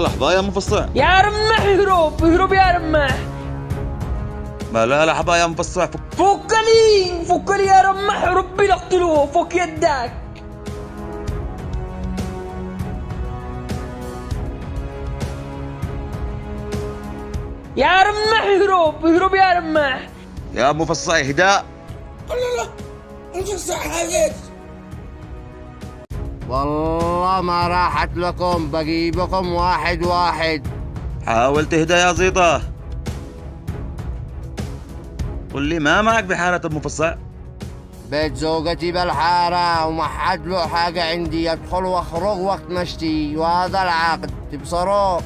لحظة يا مفصع. يا رمح اهرب اهرب يا رمح. ما لا لحظة يا مفصع. فك لي يا رمح، ربي لقتله، فك يدك. يا رمح اهرب اهرب يا رمح. يا مفصع اهداء. لا مفصع هذا والله ما راحت لكم، بجيبكم واحد واحد. حاول تهدى يا زيطة. قل لي ما معك بحارة المفصع؟ بيت زوجتي بالحارة وما حد له حاجة عندي، يدخل واخرج وقت مشتي، وهذا العقد تبصروا.